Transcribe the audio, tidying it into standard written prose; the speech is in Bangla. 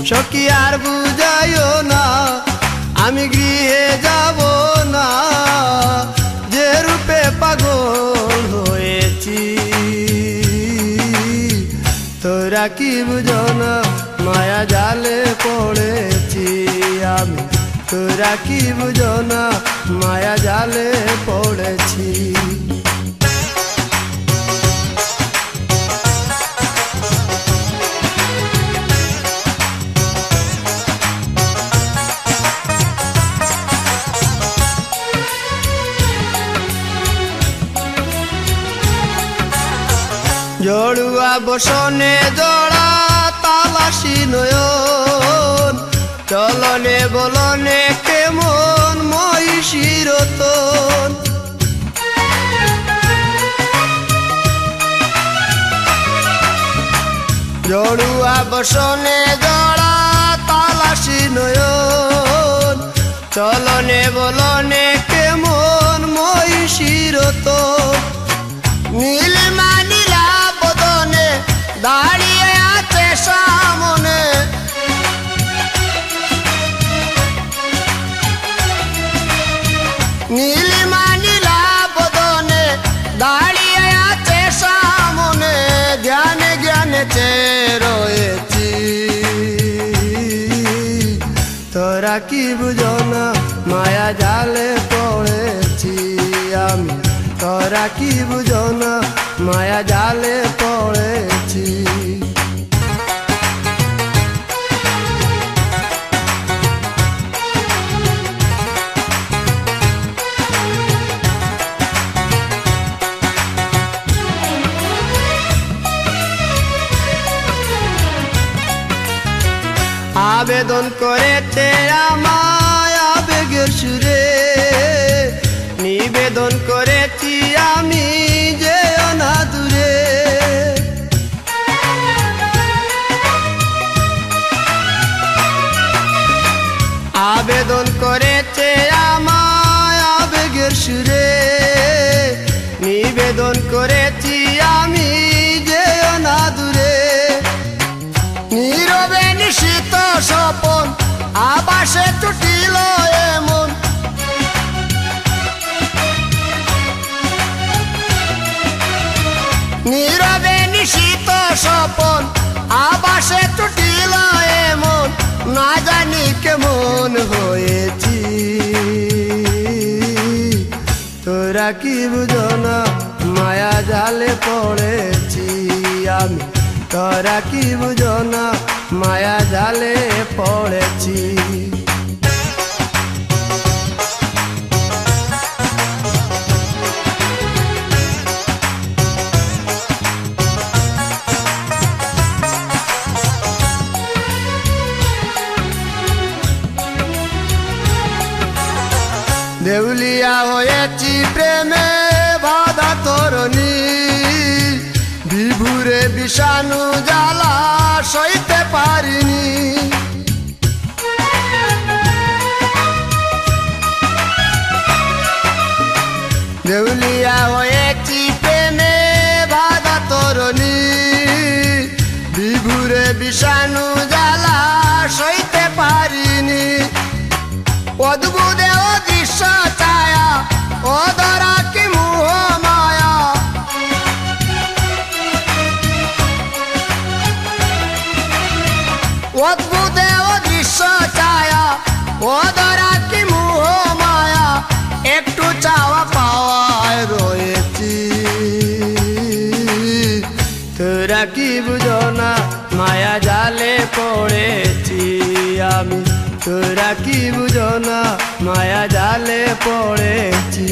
সখী আর বুঝাইও না, আমি গৃহে যাব না, যে রূপে পাগল হয়েছি। তোরা কি বুঝো না, মায়া জালে পড়েছি আমি। তোরা কি বুঝো না, মায়া জালে পড়েছি। জড়ুয়া বসনে জড়া তালাশি নয়ন, চলনে বলনে কেমন মহিষীর রতন। জড়ুয়া বসনে জড়া তালাশি নয়ন, চলনে বলনে কেমন মহিষীর রতন। নীলিমা নীলা বদনে দাঁড়িয়ে আছে সামনে, নীলিমা নীলা বদনে দাঁড়িয়ে আছে সামনে, ধ্যানে জ্ঞানে চেয়ে রয়েছি। তোরা কি বুঝো না, মায়া জালে পড়েছি আমি। তোরা কি বুঝো না, মায়া জালে পড়েছি। আবেদন করেছে আমায় আবেগের সুরে, নিবেদন করেছি আমি যেও না দূরে। আবেদন করেছে আমায় আবেগের সুরে, নিবেদন করেছি আমি যেও না দূরে। নীরবে নিশিত স্বপন আবাসে টুটিল এমন, নীরবে নিশিত স্বপন আবাসে টুটিল এমন, না জানি কেমন হয়েছি। তোরা কি বুঝো না, মায়া জালে পড়েছি আমি। তোরা কি বুঝো না, মায়া জালে পড়েছি। দেউলিয়া হয়েছি প্রেমে বাধা তরণী, বিভুরে বিষাণু জ্বালা সইতে পারিনি। দেউলিয়া হয়েছি প্রেমে বাধা তরণী, বিভুরে বিষাণু জ্বালা সইতে পারিনি। অদ্ভুত অদৃশ্য ছায়া অধরা কি মোহ মায়া, অদ্ভুত অদৃশ্য ছায়া অধরা কি মোহ মায়া, একটু চাওয়া পাওয়ায় রয়েছি। তোরা কি বুঝো না, মায়া জালে পড়েছি আমি। তোরা কি বুঝো না, মায়া জালে পড়েছি।